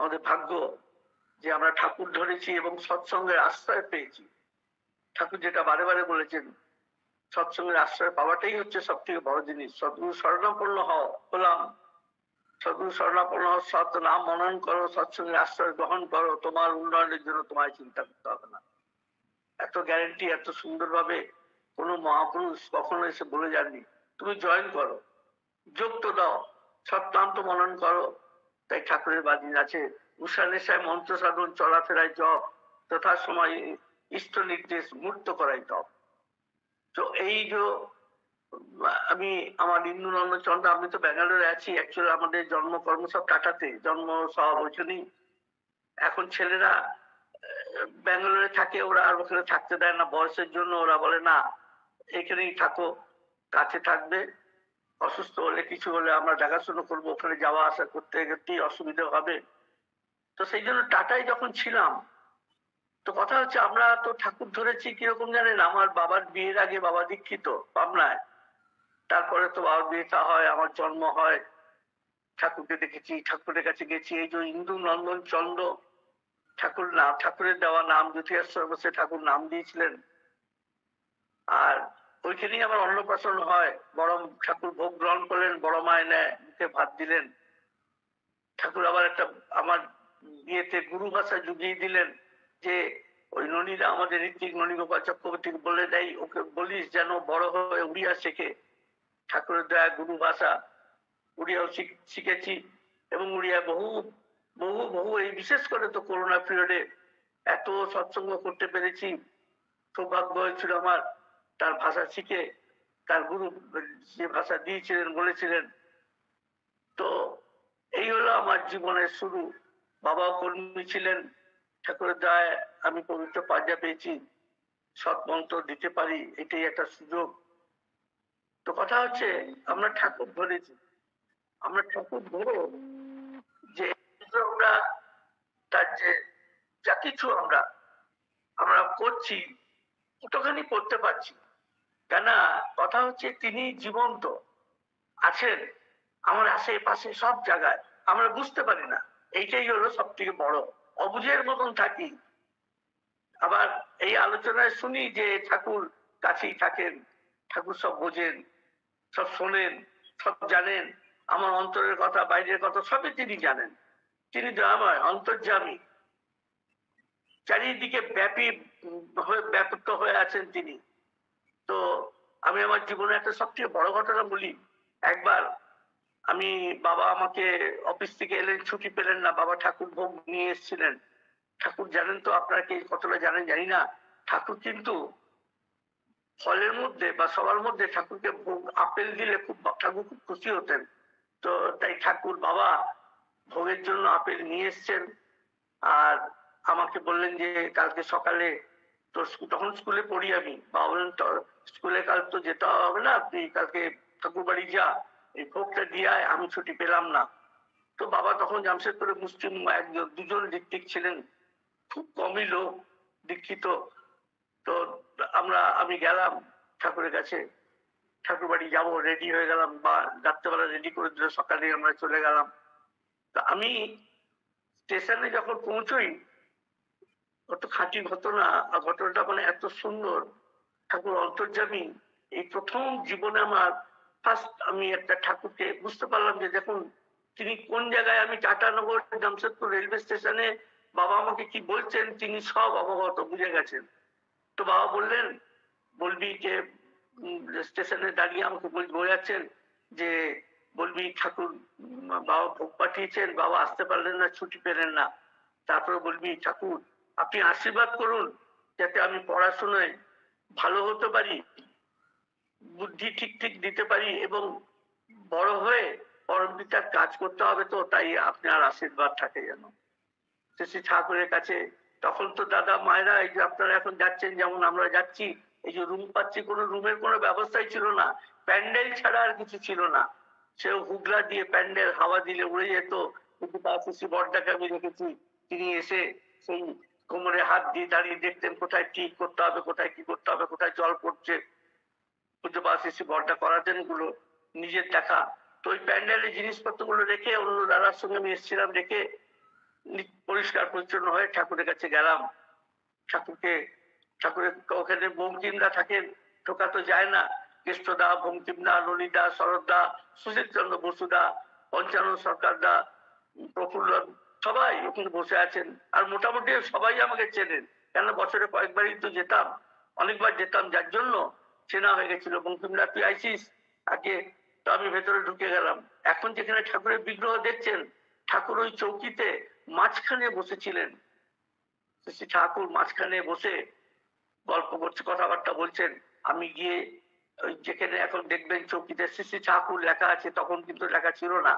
আমাদের ভাগ্য যে আমরা ঠাকুর ধরেছি এবং সৎসঙ্গের আশ্রয় পেয়েছি। ঠাকুর যেটা বারে বারে বলেছেন, সৎসঙ্গের আশ্রয় পাওয়াটাই হচ্ছে সব থেকে বড় জিনিস। সদ্গুরু শরণাপন্ন হলাম, সদ্গুরু শরণাপন্ন সৎ নাম মনন করো, সৎসঙ্গের আশ্রয় গ্রহণ করো, তোমার উন্নয়নের জন্য তোমায় চিন্তা করতে হবে না। এত গ্যারেন্টি এত সুন্দরভাবে কোনো মহাপুরুষ কখনো এসে বলে যাননি। তুমি জয়েন করো, যোগ তো দাও, সৎনাম তো মনন করো। তাই ঠাকুরের বাদিন আছে, উষা নেশায় মন্ত্র সাধন, চলাফেরায় জপ, তথা সময় ইষ্ট নির্দেশ, মূর্ত করাই তপ। তো এই যে আমি আমার ইন্দু নন্দন চন্দ্র, আমি তো ব্যাঙ্গালোরে আছি, অ্যাকচুয়ালি আমাদের জন্মকর্ম সব টাটাতে, জন্ম সব ওইখানেই। এখন ছেলেরা ব্যাঙ্গালোরে থাকে, ওরা আর ওখানে থাকতে দেয় না বয়সের জন্য। ওরা বলে না এখানেই থাকো, কাছে থাকবে, অসুস্থ হলে কিছু হলে আমরা দেখাশোনা করবো, ওখানে যাওয়া আসা করতে গেলেই অসুবিধা হবে। তো সেই জন্য টাটায় যখন ছিলাম, তো কথা হচ্ছে আমরা তো ঠাকুর ধরেছি কিরকম জানেন, আমার বাবার বিয়ের আগে বাবা দীক্ষিত পাবনায়, তারপরে তো বাবার বিয়েটা হয়, আমার জন্ম হয়, ঠাকুরকে দেখেছি, ঠাকুরের কাছে গেছি। এই যে ইন্দু নন্দন চন্দ্র ঠাকুর নাম, ঠাকুরের দেওয়া নাম, দ্বিতীয়াশ্রয় বসে ঠাকুর নাম দিয়েছিলেন। আর ওইখানেই আমার অন্নপ্রাশন হয়, বড় ঠাকুর ভোগ গ্রহণ করলেন, বড় মায় নেয়, মুখে ভাত দিলেন। ঠাকুর আবার একটা আমার বিয়েতে গুরু ভাষা জুগিয়ে দিলেন, যে ওই ননীরা আমাদের ঋত্বিক ননীগোপাল চক্রবর্তী বলে দেয়, ওকে বলিস যেন বড় হয়ে উড়িয়া শেখে। ঠাকুরের দয়া গুরু ভাষা, উড়িয়াও শিখেছি, এবং উড়িয়া বহু বহু বহু এই বিশেষ করে তো করোনা পিরিয়ডে এত সৎসঙ্গ করতে পেরেছি, সৌভাগ্য হয়েছিল আমার তার ভাষা শিখে। তার গুরু যে ভাষা দিয়েছিলেন বলেছিলেন। তো এই হলো আমার জীবনের শুরু। বাবাও কর্মী ছিলেন, ঠাকুরের দয়ায় আমি পবিত্র পাঞ্জা পেয়েছি, সৎ মন্ত্র দিতে পারি, এটাই একটা সুযোগ। তো কথা হচ্ছে আমরা ঠাকুর ধরেছি, আমরা ঠাকুর ধরে যে আমরা তার যে যা কিছু আমরা আমরা করছি কতখানি করতে পারছি, কেন কথা হচ্ছে তিনি জীবন্ত আছেন আমার আশেপাশে সব জায়গায়, আমরা বুঝতে পারি না। এইটাই হলো সব থেকে বড়, অবুঝের মতন থাকি। আবার এই আলোচনায় শুনি যে ঠাকুর কাছেই থাকেন, ঠাকুর সব বোঝেন, সব শোনেন, সব জানেন, আমার অন্তরের কথা বাইরের কথা সবই তিনি জানেন। তিনি দয়াময়, অন্তর্যামী, চারিদিকে ব্যাপী হয়ে ব্যাপ্ত হয়ে আছেন তিনি। তো আমি আমার জীবনে একটা সবচেয়ে বড় ঘটনা বলি। একবার আমি, বাবা আমাকে অফিস থেকে এলেন, ছুটি পেলেন না, বাবা ঠাকুর ভোগ নিয়ে এসেছিলেন। ঠাকুর জানেন তো, আপনারা কি কতটা জানেন জানি না, ঠাকুর কিন্তু ফলের মধ্যে বা সবার মধ্যে ঠাকুরকে ভোগ আপেল দিলে খুব ঠাকুর খুব খুশি হতেন। তো তাই ঠাকুর বাবা ভোগের জন্য আপেল নিয়ে এসছেন, আর আমাকে বললেন যে কালকে সকালে তোর তখন স্কুলে পড়ি আমি, বাবা বললেন স্কুলে কাল তো যেতে হবে না, তুই কালকে ঠাকুর বাড়ি যা, এই ভোগটা দিয়ে আয়। আমি ছুটি পেলাম না। তো বাবা তখন জামশেদপুরে মুসলিম একজন দুজন ঋত্বিক ছিলেন, খুব কমই লোক দীক্ষিত। তো আমি গেলাম ঠাকুরের কাছে, ঠাকুর বাড়ি যাবো, রেডি হয়ে গেলাম, বা রাত্রেবেলা রেডি করে দিল, সকালে আমরা চলে গেলাম। তা আমি স্টেশনে যখন পৌঁছই, কত খাঁটি ঘটনা, আর ঘটনাটা মানে এত সুন্দর, ঠাকুর অন্তর্যামী। এই প্রথম জীবনে আমার ফার্স্ট আমি একটা ঠাকুরকে বুঝতে পারলাম যে দেখুন তিনি কোন জায়গায়। আমি টাটানগর জামশেদপুর রেলওয়ে স্টেশনে বাবা আমাকে কি বলছেন তিনি সব অবগত, বুঝে গেছেন। তো বাবা বললেন, বলবি যে স্টেশনে দাঁড়িয়ে আমাকে বোঝাচ্ছেন যে বলবি ঠাকুর বাবা ভোগ পাঠিয়েছেন, বাবা আসতে পারলেন না, ছুটি পেলেন না। তারপরে বলবি ঠাকুর আপনি আশীর্বাদ করুন যাতে আমি পড়াশোনায় ভালো হতে পারি, বুদ্ধি ঠিক ঠিক দিতে পারি, এবং বড় হয়ে পরম পিতার কাজ করতে হবে, তো তাই আপনার আশীর্বাদ থাকে যেন। শ্রী ঠাকুরের কাছে তখন তো দাদা মায়েরা, এই যে আপনারা এখন যাচ্ছেন যেমন আমরা যাচ্ছি, এই যে রুম পাচ্ছি, কোনো রুমের কোনো ব্যবস্থাই ছিল না, প্যান্ডেল ছাড়া আর কিছু ছিল না। সেও হুগলা দিয়ে প্যান্ডেল হাওয়া দিলে উড়ে যেত। কিন্তু শ্রী বড়দাকে আমি রেখেছি, তিনি এসে সেই কোমরে হাত দিয়ে দাঁড়িয়ে দেখতেন কোথায় ঠিক করতে হবে, কোথায় কি করতে হবে, কোথায় জল পড়ছে। পূজ্যপাল শ্রী বড়দা করাতেন গুলো নিজের দেখা। তো ওই প্যান্ডেলের জিনিসপত্র গুলো রেখে, অন্য দাদার সঙ্গে আমি এসেছিলাম, রেখে পরিষ্কার পরিচ্ছন্ন হয়ে ঠাকুরের কাছে গেলাম। ঠাকুরের ওখানে বঙ্কিমদা থাকেন, ঢোকা তো যায় না। কৃষ্ণদা, বঙ্কিমদা, ললিদা, শরৎদা, সুশীল চন্দ্র বসুদা, পঞ্চানন সরকারদা, প্রফুল্ল, সবাই ওখানে বসে আছেন। আর মোটামুটি সবাই আমাকে চেনেন, কেন বছরে কয়েকবারই তো যেতাম, অনেকবার যেতাম, যার জন্য চেনা হয়ে গেছিল। বঙ্কিমদা তুই আইসিস আগে, তো আমি ভেতরে ঢুকে গেলাম। এখন যেখানে ঠাকুরের বিগ্রহ দেখছেন, ঠাকুর ওই চৌকিতে মাঝখানে বসেছিলেন। শ্রী ঠাকুর মাঝখানে বসে গল্প করছে, কথাবার্তা বলছেন। আমি গিয়ে ওই যেখানে এখন দেখবেন চৌকিতে শ্রী ঠাকুর লেখা আছে, তখন কিন্তু লেখা ছিল না,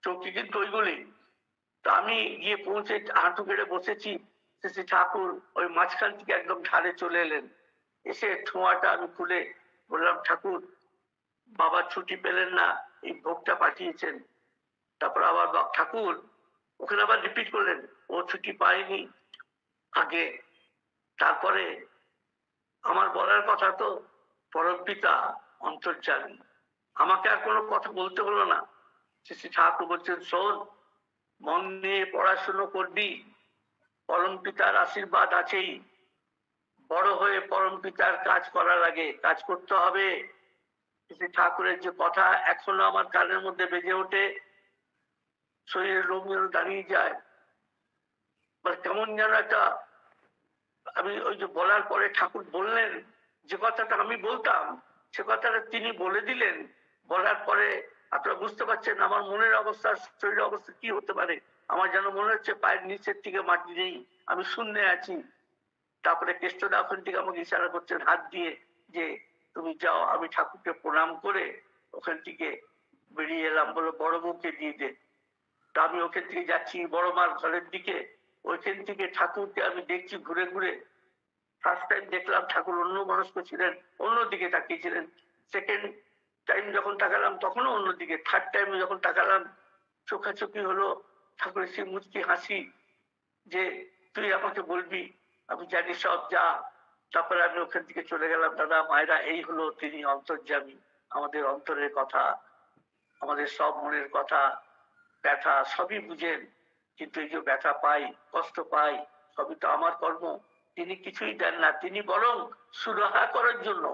চৌকি কিন্তু ওইগুলি। তো আমি গিয়ে পৌঁছে হাঁটু গেড়ে বসেছি, শ্রী ঠাকুর ওই মাঝখান থেকে একদম ধারে চলে এলেন। এসে ছোঁয়াটা আমি খুলে বললাম, ঠাকুর বাবা ছুটি পেলেন না, এই ভোগটা পাঠিয়েছেন। তারপর আবার ঠাকুর ওখানে আবার রিপিট করলেন, ও ছুটি পায়নি আগে। তারপরে আমার বলার কথা তো পরমপিতা অন্তর্যামী, আমাকে আর কোনো কথা বলতে হলো না। শ্রী ঠাকুর বলছেন, শোন, মন নিয়ে পড়াশুনো করবি, পরমপিতার আশীর্বাদ আছেই। বড় হয়ে পরমপিতার কাজ করার আগে কাজ করতে হবে। শ্রী ঠাকুরের যে কথা এখনো আমার কানের মধ্যে বেজে ওঠে, শরীরের লোম যেন দাঁড়িয়ে যায়। কেমন যেন একটা, আমি ওই যে বলার পরে ঠাকুর বললেন যে কথাটা আমি বলতাম, সে কথাটা তিনি বলে দিলেন। বলার পরে আপনারা বুঝতে পারছেন আমার মনের অবস্থা, শরীরের অবস্থা কি হতে পারে। আমার যেন মনে হচ্ছে পায়ের নিচের থেকে মাটি নেই, আমি শূন্যে আছি। তারপরে কৃষ্ণদা ওখান থেকে আমাকে ইশারা করছেন হাত দিয়ে যে তুমি যাও। আমি ঠাকুরকে প্রণাম করে ওখান থেকে বেরিয়ে এলাম, বলো বড় বউকে দিয়ে দে। তা আমি ওখান থেকে যাচ্ছি বড় মার ঘরের দিকে। ওইখান থেকে ঠাকুরকে আমি দেখছি ঘুরে ঘুরে। ফার্স্ট টাইম দেখলাম ঠাকুর অন্য মনস্ক ছিলেন, অন্যদিকে তাকিয়েছিলেন। সেকেন্ড টাইম যখন তাকালাম তখনও অন্যদিকে। থার্ড টাইমে যখন তাকালাম, চোখাচোখি হলো। ঠাকুরের সেই মুচকি হাসি যে তুই আমাকে বলবি, আমি জানি সব, যা। তারপরে আমি ওখান থেকে চলে গেলাম। দাদা মায়েরা, এই হলো তিনি অন্তর্যামী, আমাদের অন্তরের কথা, আমাদের সব মনের কথা, ব্যথা সবই বুঝেন। কিন্তু এই যে ব্যথা পাই, কষ্ট পাই, সবই তো আমার কর্ম। তিনি কিছুই দেন না, তিনি বরং সুরাহা করার জন্য,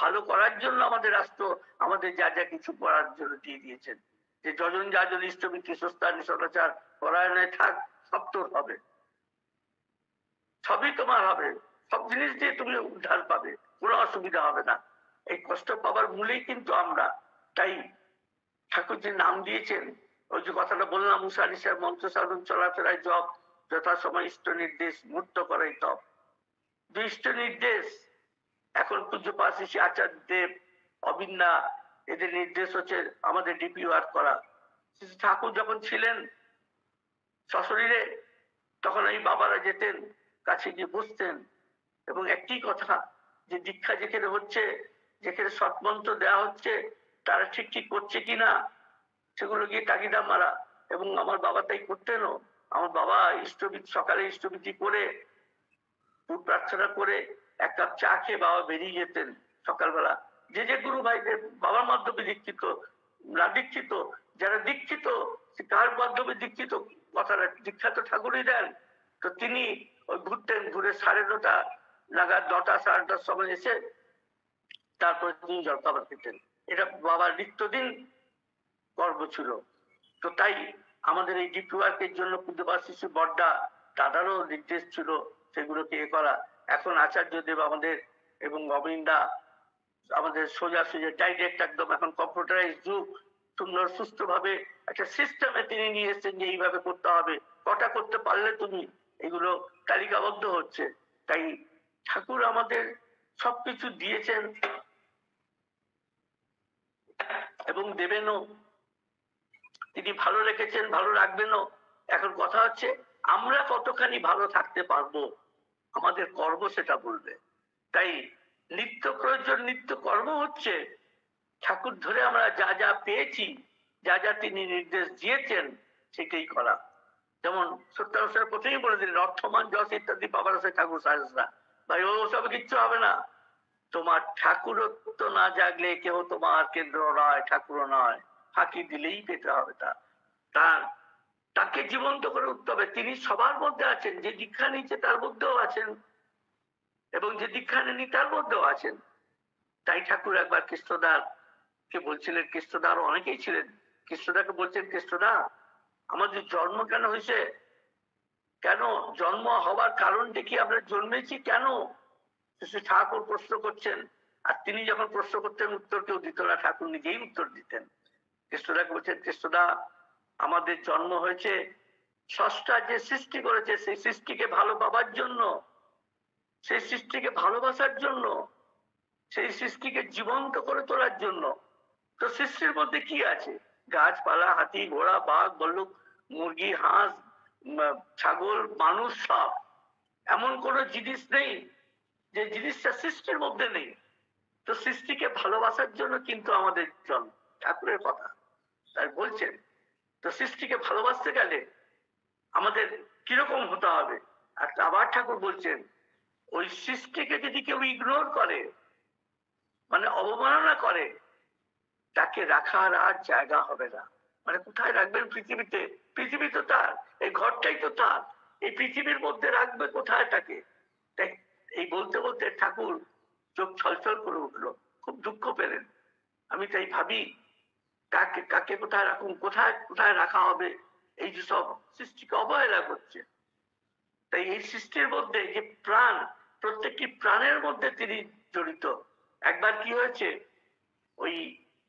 ভালো করার জন্য আমাদের রাষ্ট্র, আমাদের যা যা কিছু করার জন্য দিয়ে দিয়েছেন। যে যজন যাজন ইষ্টমিত্র সস্তান সদাচার পরায়ণে থাক, সব তোর হবে, সবই তোমার হবে, সব জিনিস দিয়ে তুমি উদ্ধার পাবে, কোনো অসুবিধা হবে না। এই কষ্ট পাবার মূলেই কিন্তু আমরা। তাই ঠাকুর যে নাম দিয়েছেন, ওই যে কথাটা বললাম, উষা নিশার মন্ত্র সাধন চলাফেরায় জপ, যথাসময় ইষ্ট নির্দেশ মুক্ত করাই তপ। দুই ইষ্ট নির্দেশ এখন পূজ্যপাদ শ্রী আচার্য দেব, অবিন্দা, এদের নির্দেশ হচ্ছে আমাদের ডিপি ওয়ার্ক করা। ঠাকুর যখন ছিলেন সশরীরে, তখন এই বাবারা যেতেন, কাছে গিয়ে বসতেন, এবং একটি কথা, যে দীক্ষা যেখানে হচ্ছে, যেখানে সৎমন্ত্র দেওয়া হচ্ছে, তারা ঠিক ঠিক করছে কিনা সেগুলো গিয়ে তাগিদা মারা। এবং আমার বাবা তাই করতেনও। আমার বাবা সকালে ইষ্টবিধি করে, প্রার্থনা করে, এক কাপ চা খেয়ে বাবা বেরিয়ে যেতেন সকালবেলা। যে যে গুরু ভাইদের বাবার মাধ্যমে দীক্ষিত, না দীক্ষিত, যারা দীক্ষিত, কার মাধ্যমে দীক্ষিত, কথাটা দীক্ষা তো ঠাকুরই দেন। তো তিনি ওই ঘুরতেন, ঘুরে 9:30 নাগাদ, 9টা 9:30টার সময় এসে তারপরে তিনি জলখাবার খেতেন। এটা বাবার নিত্যদিন কর্ম ছিল। তো তাই আমাদের এই ডিপি ওয়ার্কের জন্য পূজ্যপাদ শিশু বড্ডা দাদারও নির্দেশ ছিল সেগুলোকে এ করা। এখন আচার্য দেব আমাদের এবং গোবিন্দা আমাদের সোজা সোজা ডাইরেক্ট একদম, এখন কম্পিউটারাইজ যুগ, সুন্দর সুস্থ ভাবে একটা সিস্টেমে তিনি নিয়ে এসেছেন যে এইভাবে করতে হবে, কটা করতে পারলে তুমি, এগুলো তালিকাবদ্ধ হচ্ছে। তাই ঠাকুর আমাদের সবকিছু দিয়েছেন এবং দেবেনও। তিনি ভালো রেখেছেন, ভালো রাখবেনও। এখন কথা হচ্ছে আমরা কতখানি ভালো থাকতে পারবো, আমাদের কর্ম সেটা বলবে। তাই নিত্য প্রয়োজন, নিত্য কর্ম হচ্ছে ঠাকুর ধরে আমরা যা যা পেয়েছি, যা যা তিনি নির্দেশ দিয়েছেন সেটাই করা। যেমন সত্যানুসারে প্রথমেই বলে দিলেন, অর্থমান যশ ইত্যাদি পাবার আছে ঠাকুর সাজা। ভাই ও সব কিচ্ছু হবে না। তোমার ঠাকুরত্ব না জাগলে কেউ তোমার কেন্দ্র নয়, ঠাকুর নয়, ফাঁকি দিলেই পেতে হবে। তার তাকে জীবন্ত করে উঠতে হবে। তিনি সবার মধ্যে আছেন, যে দীক্ষা নিচ্ছে তার মধ্যেও আছেন এবং যে দীক্ষা নেননি তার মধ্যেও আছেন। তাই ঠাকুর একবার কৃষ্ণদার কে বলছিলেন, কৃষ্ণদা আরো অনেকেই ছিলেন, কৃষ্ণদাকে বলছেন, কৃষ্ণদা আমাদের জন্ম কেন হয়েছে, কেন জন্ম হওয়ার কারণটা কি, আমরা জন্মেছি কেন, শ্রী ঠাকুর প্রশ্ন করছেন। আর তিনি যখন প্রশ্ন করতেন উত্তর কেউ দিত না, ঠাকুর নিজেই উত্তর দিতেন। কৃষ্ণদাকে বলছেন, কৃষ্ণদা আমাদের জন্ম হয়েছে স্রষ্টা যে সৃষ্টি করেছে সেই সৃষ্টিকে ভালো পাবার জন্য, সেই সৃষ্টিকে ভালোবাসার জন্য, সেই সৃষ্টিকে জীবন্ত করে তোলার জন্য। তো সৃষ্টির মধ্যে কি আছে, গাছপালা, হাতি, ঘোড়া, বাঘ, ভাল্লুক, মুরগি, হাঁস, ছাগল, মানুষ, সব। এমন কোন জিনিস নেই যে জিনিসটা সৃষ্টির মধ্যে নেই। তো সৃষ্টিকে ভালোবাসার জন্য কিন্তু আমাদের জন্ম, ঠাকুরের কথা তাই বলছেন। তো সৃষ্টিকে ভালোবাসতে গেলে আমাদের কিরকম হতে হবে। আর আবার ঠাকুর বলছেন, ওই সৃষ্টিকে যদি কেউ ইগনোর করে, মানে অবমাননা করে, তাকে রাখার আর জায়গা হবে না। মানে কোথায় রাখবেন পৃথিবীতে, পৃথিবী তো তার, এই ঘরটাই তো তার, এই পৃথিবীর মধ্যে রাখবে কোথায় তাকে। এই বলতে বলতে ঠাকুর চোখ ছলছল করে উঠলো, খুব দুঃখ পেলেন। আমি তাই ভাবি কাকে কাকে কোথায় রাখুন, কোথায় কোথায় রাখা হবে, এই যে সব সৃষ্টিকে অবহেলা করছে। তাই এই সৃষ্টির মধ্যে যে প্রাণ, প্রত্যেকটি প্রাণের মধ্যে তিনি জড়িত। একবার কি হয়েছে, ওই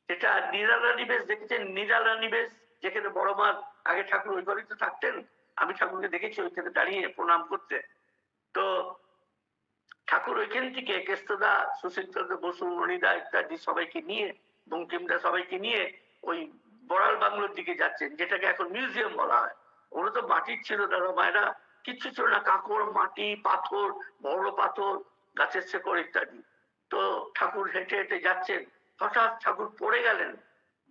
যেটা নিরালা নিবেশ দেখেছেন, নিরালা নিবেশ, যেখানে বড় মার আগে ঠাকুর ওই ঘরেই তো থাকতেন, আমি ঠাকুরকে দেখেছি ওইখানে দাঁড়িয়ে প্রণাম করতে। তো ঠাকুর ওইখান থেকে কেষ্টদা, সুশীল চন্দ্র বসু, মণিদা ইত্যাদি সবাইকে নিয়ে, বঙ্কিমদা সবাইকে নিয়ে ওই বড়াল বাংলোর দিকে যাচ্ছেন, যেটাকে এখন মিউজিয়াম বলা হয়। ওগুলো তো মাটির ছিল, দাদা মায়েরা, কিচ্ছু ছিল না, কাঁকড়, মাটি, পাথর, বড় পাথর, গাছের শেকড় ইত্যাদি। তো ঠাকুর হেঁটে হেঁটে যাচ্ছেন, হঠাৎ ঠাকুর পড়ে গেলেন,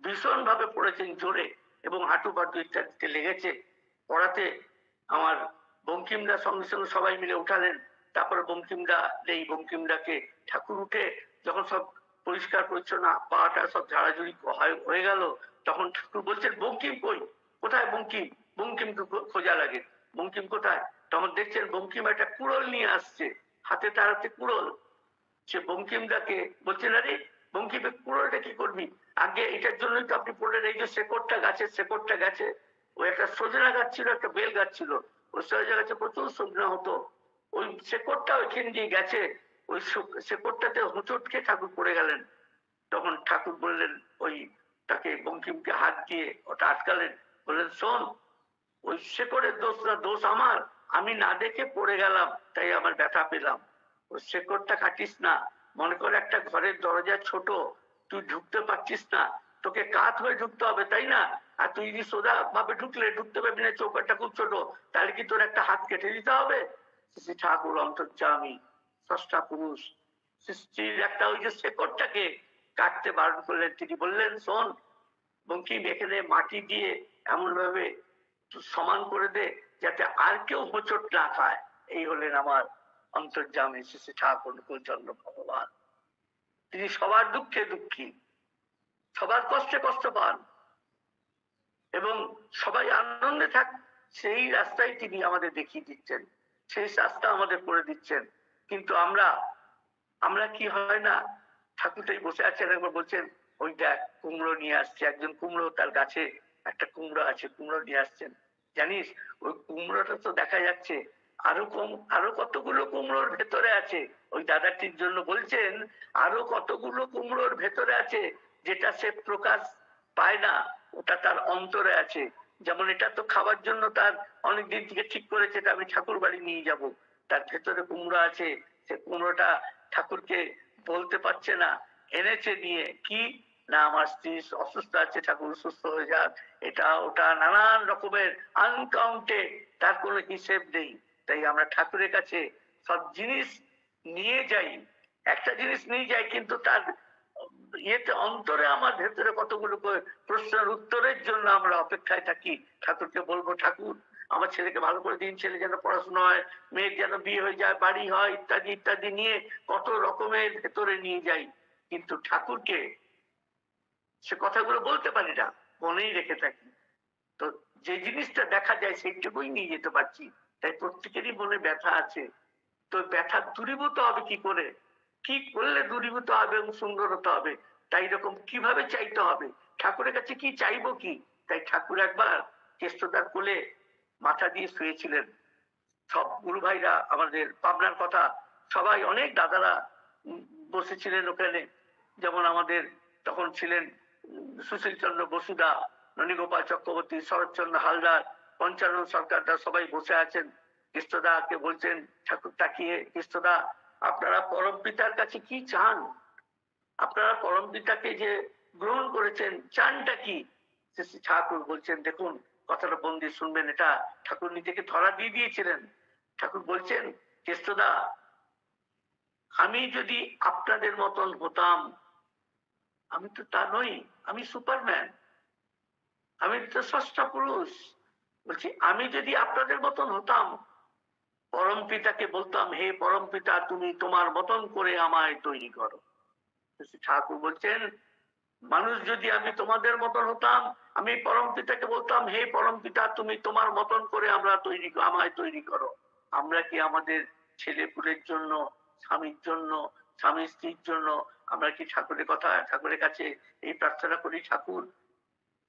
ভীষণ ভাবে পড়েছেন জোরে, এবং হাঁটু পাটু ইত্যাদিতে লেগেছে। পড়াতে আমার বঙ্কিমদা সঙ্গে সঙ্গে সবাই মিলে উঠালেন। তারপরে বঙ্কিমদা, এই বঙ্কিমদাকে ঠাকুর উঠে যখন সব পরিষ্কার পরিচ্ছন্ন পাটা সব ঝাড়াঝুড়ি হয়ে গেল, তখন ঠাকুর বলছেন, বঙ্কিম কই, কোথায় বঙ্কিম, বঙ্কিমকে খোঁজা লাগে, বঙ্কিম কোথায়। তখন দেখছেন বঙ্কিম একটা কুড়োল নিয়ে আসছে, হাতে তার হাতে কুড়োল। সে বঙ্কিমদাকে বলছেন, আরে বঙ্কিমের কুড়োলটা কি করবি, আগে এটার জন্যই তো আপনি পড়লেন, এই যে শেকড়টা, গাছের শেকড়টা গেছে, ওই একটা সজনা গাছ ছিল, একটা বেল গাছ ছিল, ওই সজনা গাছে প্রচুর সজনা হতো, ওই শেকড়টা ওইখান দিয়ে গেছে, ওই শেকড়টাতে হোঁচট খেয়ে ঠাকুর পড়ে গেলেন। তখন ঠাকুর বললেন, ওই তাকে বঙ্কিমকে হাত দিয়ে ওটা আটকালেন, বললেন, শোন, ওই শেকড়ের দোষ না, দোষ আমার, আমি না দেখে পড়ে গেলাম, তাই আমার ব্যথা পেলাম। ওই শেকড়টা কাটিস না। মনে করে একটা ঘরের দরজা ছোট, তুই ঢুকতে পারছিস না, তোকে কাত হয়ে ঢুকতে হবে, তাই না? আর তুই যদি সোজা ভাবে ঢুকলে ঢুকতে পারবি না, চৌকাটটা খুব ছোট, তাহলে কি তোর একটা হাত কেটে দিতে হবে? শ্রী ঠাকুর অন্তর্যামী স্রষ্টা পুরুষ, সৃষ্টির একটা ওই যে শেকড়টাকে কাটতে বারণ করলেন। তিনি বললেন, শোন বঙ্কিম, এখানে মাটি দিয়ে এমন ভাবে সমান করে দে যাতে আর কেউ হোঁচট না খায়। এই হলেন আমার অন্তর্যামী শ্রী ঠাকুর চন্দ্র ভগবান। তিনি সবার দুঃখে দুঃখী, সবার কষ্টে কষ্ট পান, এবং সবাই আনন্দে থাক, সেই রাস্তায় তিনি আমাদের দেখিয়ে দিচ্ছেন, সেই রাস্তা আমাদের করে দিচ্ছেন। কিন্তু আমরা কি হয় না, ঠাকুরটাই বসে আছেন, একবার বলছেন, ওই দেখ কুমড়ো নিয়ে আসছে, একজন কুমড়ো, তার গাছে একটা কুমড়ো আছে, কুমড়ো নিয়ে আসছেন। জানিস ওই কুমড়োটা তো দেখা যাচ্ছে আরো কতগুলো কুমড়োর ভেতরে আছে। ওই দাদাটির জন্য বলছেন, আরো কতগুলো কুমড়োর ভেতরে আছে, যেটা সে প্রকাশ পায় না, ওটা তার অন্তরে আছে। যেমন এটা তো খাওয়ার জন্য তার অনেকদিন থেকে ঠিক করেছে, এটা আমি ঠাকুর বাড়ি নিয়ে যাব, তার ভেতরে কুমড়ো আছে, সে কুমড়োটা ঠাকুরকে বলতে পারছে না, এনেছে নিয়ে, কি না আমার স্ত্রী অসুস্থ আছে, ঠাকুর সুস্থ হয়ে যাক, এটা ওটা নানান রকমের আনকাউন্টেড, তার কোনো হিসেব নেই। তাই আমরা ঠাকুরের কাছে সব জিনিস নিয়ে যাই, একটা জিনিস নিয়ে যাই, কিন্তু তার ইয়েতে অন্তরে আমার ভেতরে কতগুলো প্রশ্নের উত্তরের জন্য আমরা অপেক্ষায় থাকি। ঠাকুরকে বলবো, ঠাকুর আমার ছেলেকে ভালো করে দিন, ছেলে যেন পড়াশোনা হয়, মেয়ের যেন বিয়ে হয়ে যায়, বাড়ি হয়, ইত্যাদি ইত্যাদি নিয়ে কত রকমের ভেতরে নিয়ে যাই, কিন্তু ঠাকুরকে সে কথাগুলো বলতে পারি না, মনেই রেখে থাকি। তো যে জিনিসটা দেখা যায় সেইটুকুই নিয়ে যেতে পারছি। তাই প্রত্যেকেরই মনে ব্যথা আছে। তো ব্যথা দূরীভূত হবে কি করে, কি করলে দূরীভূত হবে এবং সুন্দর হতে হবে, তাই এরকম কিভাবে চাইতে হবে, ঠাকুরের কাছে কি চাইবো কি। তাই ঠাকুর একবার কেষ্টদার কোলে মাথা দিয়ে শুয়েছিলেন। সব গুরু ভাইরা আমাদের পাবনার কথা সবাই অনেক দাদারা বসেছিলেন ওখানে। যেমন আমাদের তখন ছিলেন সুশীল চন্দ্র বসুদা, ননীগোপাল চক্রবর্তী, শরৎচন্দ্র হালদার, পঞ্চানন সরকারদা সবাই বসে আছেন। কৃষ্ণদাকে বলছেন ঠাকুর তাকিয়ে, কৃষ্ণদা আপনারা পরম পিতার কাছে কি চান, আপনারা পরম পিতাকে যে গ্রহণ করেছেন চানটা কি। ঠাকুর বলছেন দেখুন, কথাটা বন দিয়ে শুনবেন, এটা ঠাকুর নিজেকে ধরা দিয়ে দিয়েছিলেন। ঠাকুর বলছেন কৃষ্ণদা আমি যদি আপনাদের মতন হতাম, আমি তো তা নই, আমি সুপারম্যান, আমি তো ষষ্ঠ পুরুষ। বলছি আমি যদি আপনাদের মতন হতাম, পরম পিতাকে বলতাম হে পরম পিতা তুমি তোমার মতন করে আমায় তৈরি করো। ঠাকুর বলছেন মানুষ যদি আমি তোমাদের মতন হতাম, আমি পরম পিতাকে বলতাম হে পরম পিতা তুমি তোমার মতন করে আমায় তৈরি করো। আমরা কি আমাদের ছেলে পুলের জন্য, স্বামীর জন্য, স্বামী স্ত্রীর জন্য আমরা কি ঠাকুরের কাছে এই প্রার্থনা করি, ঠাকুর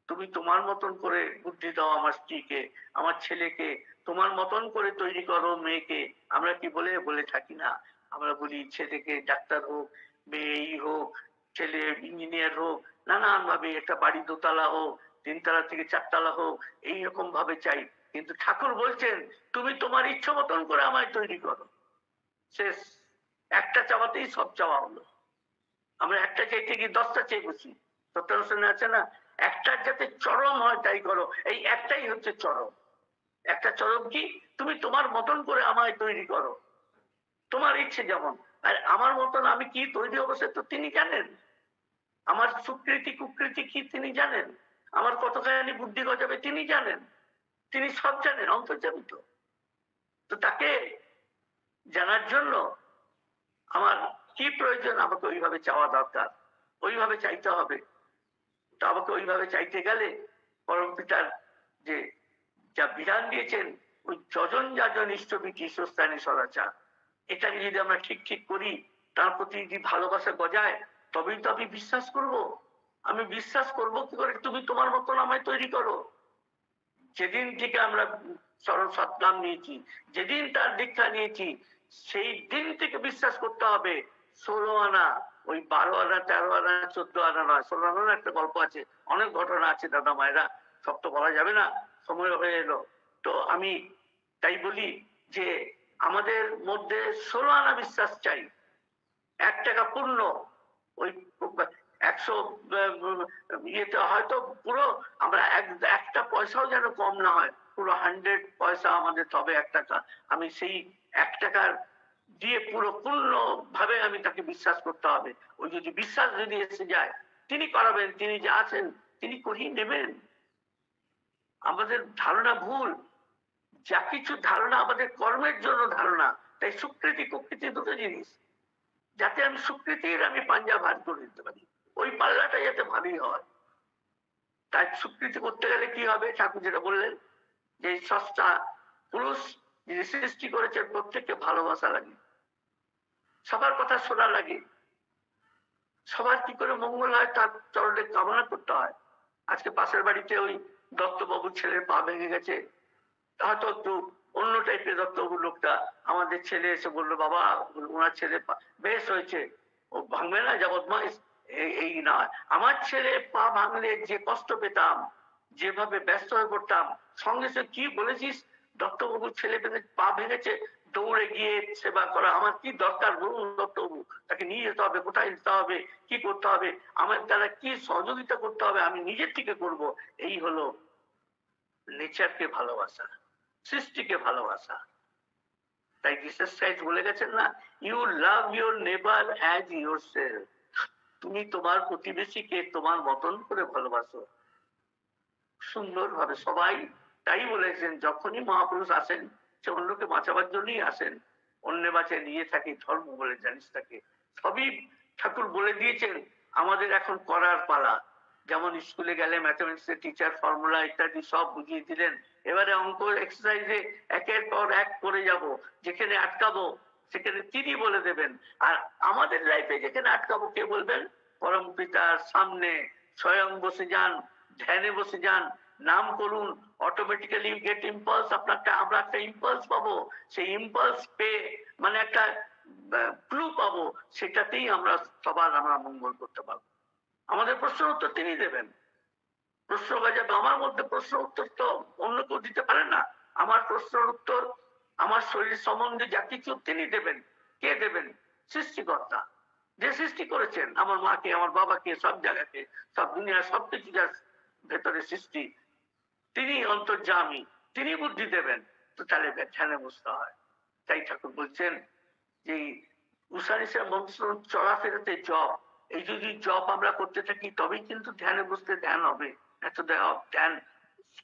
তুমি তোমার মতন করে বুদ্ধি দাও আমার স্ত্রীকে, আমার ছেলেকে তোমার মতন করে তৈরি করো, মেয়েকে। আমরা কি বলে থাকি না? আমরা বলি ছেলেকে ডাক্তার হোক, মেয়ে এই হোক, ছেলে ইঞ্জিনিয়ার হোক, নানান ভাবে একটা বাড়ি দোতলা হোক, 3 তলা থেকে 4 তলা হোক, এইরকম ভাবে চাই। কিন্তু ঠাকুর বলছেন তুমি তোমার ইচ্ছা মতন করে আমায় তৈরি করো। শেষ, একটা চাওয়াতেই সব চাওয়া হলো। আমরা একটা চাইতে গিয়ে 10টা চেয়ে বসি। সত্যানুষ্ঠানে আছে না, একটা যাতে চরম হয় তাই করো, এই একটাই হচ্ছে চরম। একটা চরম কি, তুমি তোমার মতন করে আমায় তৈরি করো, তোমার ইচ্ছে যেমন। আর আমার মতন আমি কি তৈরি অবশ্যই তো তিনি জানেন, আমার সুকৃতি কুকৃতি কি তিনি জানেন, আমার কতখানি বুদ্ধি গজাবে তিনি জানেন, তিনি সব জানেন, অন্তর্যামিত। তো তাকে জানার জন্য আমার কি প্রয়োজন, আমাকে ওইভাবে চাওয়া দরকার, ওইভাবে চাইতে হবে। তো আমাকে ওইভাবে চাইতে গেলে পরম পিতার যে যা বিধান দিয়েছেন, ওই যজন যাজন ইষ্টবিধি ঈশ্বরস্থানে সদাচার, এটাকে যদি আমরা ঠিক ঠিক করি, তার প্রতি যদি ভালোবাসা গজায়, তবেই তো আমি বিশ্বাস করব। আমি বিশ্বাস করব কি করে, তুমি তোমার মতন আমায় তৈরি করো। যেদিন থেকে আমরা সরল সৎনাম নিয়েছি, যেদিন তার দীক্ষা নিয়েছি, সেই দিন থেকে বিশ্বাস করতে হবে 16 আনা, ওই 12 আনা, 13 আনা, 14 আনা নয়। 16 আনার একটা গল্প আছে, অনেক ঘটনা আছে দাদা মায়েরা, সব তো বলা যাবে না, সময় হয়ে এলো। তো আমি তাই বলি যে আমাদের মধ্যে 16 আনা বিশ্বাস চাই। 1 টাকা পূর্ণ, ওই 100 ইয়েতে হয়তো পুরো আমরা একটা পয়সাও যেন কম না হয়, পুরো 100 পয়সা আমাদের, তবে 1 টাকা। আমি সেই 1 টাকার দিয়ে পুরো পূর্ণ ভাবে আমি তাকে বিশ্বাস করতে হবে। ওই যদি বিশ্বাস যদি এসে যায়, তিনি করাবেন, তিনি যে আছেন তিনি করিয়ে নেবেন। আমাদের ধারণা ভুল, যা কিছু ধারণা আমাদের কর্মের জন্য ধারণা। তাই সুকৃতি কুকৃতি দুটো জিনিস, যাতে আমি সুকৃতির আমি পাঞ্জা ভার করে দিতে পারি, ওই পাল্লাটা যাতে ভারী হয়। তাই সুকৃতি করতে গেলে কি হবে, ঠাকুর যেটা বললেন যে সস্তা পুরুষ যিনি সৃষ্টি করেছেন প্রত্যেককে ভালোবাসা লাগে, সবার কথা শোনা লাগে, সবার কি করে মঙ্গল হয় তার চরণে কামনা করতে হয়। আজকে পাশের বাড়িতে ওই দত্তবাবুর ছেলের পা ভেঙে গেছে, হয়তো একটু অন্য টাইপের দত্তবাবুর লোকটা, আমাদের ছেলে এসে বললো বাবা ওনার ছেলে বেশ হয়েছে, ও ভাঙবে না যা বদমাইশ, এই নয়। আমার ছেলে পা ভাঙলে যে কষ্ট পেতাম, যেভাবে ব্যস্ত হয়ে পড়তাম, সঙ্গে সঙ্গে কি বলেছিস দত্তবাবুর ছেলে পা ভেঙেছে, দৌড়ে গিয়ে সেবা করা আমার কি দরকার বলুন দত্তবাবু, তাকে নিয়ে যেতে হবে, কোথায় যেতে হবে, কি করতে হবে, আমার দ্বারা কি সহযোগিতা করতে হবে, আমি নিজের থেকে করব। এই হলো নেচারকে ভালোবাসা, সৃষ্টিকে ভালোবাসা। তাই জিসাস ক্রাইস্ট বলে গেছেন না, ইউ লাভ ইউর নেবার অ্যাজ ইয়োরসেলফ, তুমি তোমার প্রতিবেশীকে তোমার মতন করে ভালোবাসো। সুন্দর ভাবে সবাই তাই বলেছেন, যখনই মহাপুরুষ আসেন সে অন্যকে বাঁচাবার জন্যই আসেন, অন্য বাঁচায় নিয়ে থাকি ধর্ম বলে জানিস তাকে। সবই ঠাকুর বলে দিয়েছেন, আমাদের এখন করার পালা। যেমন স্কুলে গেলে ম্যাথমেটিক্স এর টিচার ফর্মুলা ইত্যাদি সব বুঝিয়ে দিলেন, এবারে অঙ্ক এক্সারসাইজে একের পর এক করে যাব, যেখানে আটকাবো সেখানে তিনি বলে দেবেন। আর আমাদের লাইফে যেখানে আটকাবো কে বলবেন? পরম পিতার সামনে স্বয়ং বসে যান, ধ্যানে বসে যান, নাম করুন, অটোমেটিক্যালি গেট ইম্পালস। আমরা একটা ইম্পালস পাবো, সেই ইম্পালস পেয়ে মানে একটা ক্লু পাবো, সেটাতেই আমরা সবার আমরা মঙ্গল করতে পারবো। আমাদের প্রশ্ন উত্তর তিনি দেবেন। প্রশ্ন যাবে আমার মধ্যে, প্রশ্ন উত্তর তো অন্য কেউ দিতে পারে না। আমার প্রশ্নের উত্তর আমার শরীর সম্বন্ধে যা কিছু তিনি দেবেন। কে দেবেন? সৃষ্টিকর্তা, যে সৃষ্টি করেছেন আমার মাকে, আমার বাবাকে, সব জায়গাকে, সব দুনিয়া, সবকিছু যার ভেতরে সৃষ্টি, তিনি অন্তর্যামী, তিনি বুদ্ধি দেবেন। তো তাহলে ধ্যানে বসতে হয়। তাই ঠাকুর বলছেন যে উষানিশা মন্ত্র চলাফেরাতে জপ, এই যদি জপ আমরা করতে থাকি তবেই কিন্তু ধ্যানে বসতে ধ্যান হবে। এত ধ্যান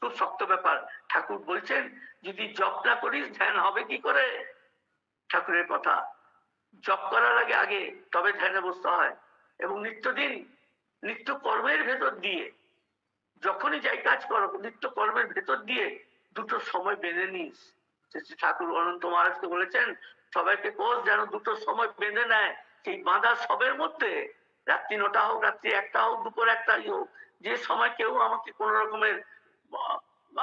খুব শক্ত ব্যাপার। ঠাকুর বলছেন যদি জপ না করিস ধ্যান হবে কি করে? ঠাকুরের কথা, জপ করার আগে তবে ধ্যানে বসতে হয়। এবং নিত্যদিন নিত্য কর্মের ভেতর দিয়ে, যখনই যাই কাজ করো নিত্য কর্মের ভেতর দিয়ে দুটো সময় বেঁধে নিস। ঠাকুর অনন্ত মহারাজকে বলেছেন সবাইকে কোষ যেন দুটো সময় বেঁধে নেয়। সেই বাঁধা সবের মধ্যে রাত্রি 9টা হোক, রাত্রি 1টা হোক, দুপুর 1টাই হোক, যে সময় কেউ আমাকে কোন রকমের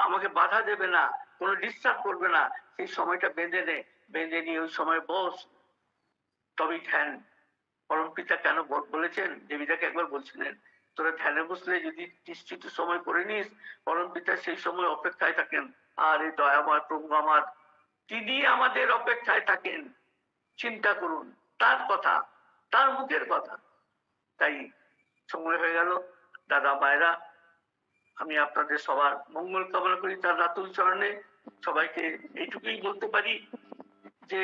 আমাকে বাধা দেবে না, কোনো ডিস্টার্ব করবে না, সেই সময়টা বেঁধে নে। বেঁধে নিয়ে ওই সময় বস, তবেই ধ্যান। পরম পিতা কেন বলেছেন? দেবীদাকে একবার বলছিলেন তোরা ধ্যানে বসলে যদি নিশ্চিত সময় করে নিস, পরম পিতা সেই সময় অপেক্ষায় থাকেন। আর এই দয়াময় প্রভু আমার, তিনি আমাদের অপেক্ষায় থাকেন। চিন্তা করুন তার কথা, তার মুখের কথা। তাই সময় হয়ে গেল দাদা মায়েরা, আমি আপনাদের সবার মঙ্গল কামনা করি তার রাতুল চরণে। সবাইকে এইটুকুই বলতে পারি যে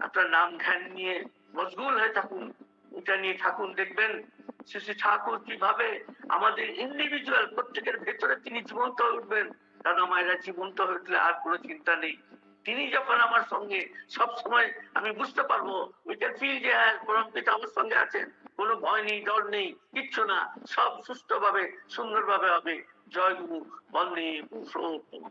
আপনার নাম ধ্যান নিয়ে মশগুল হয়ে থাকুন, এটা নিয়ে থাকুন। দেখবেন শ্রী শ্রী ঠাকুর কিভাবে আমাদের ইন্ডিভিজুয়াল প্রত্যেকের ভেতরে তিনি জীবন্ত হয়ে উঠবেন। দাদা মায়েরা জীবন্ত হয়ে উঠলে আর কোনো চিন্তা নেই। তিনি যখন আমার সঙ্গে সব সময় আমি বুঝতে পারবো, উই ক্যান ফিল যে হ্যাঁ পরম পিতা আমার সঙ্গে আছেন, কোনো ভয় নেই, ডর নেই, কিচ্ছু না, সব সুস্থভাবে সুন্দরভাবে হবে। জয় গুরু, বন্দে পুরুষোত্তম।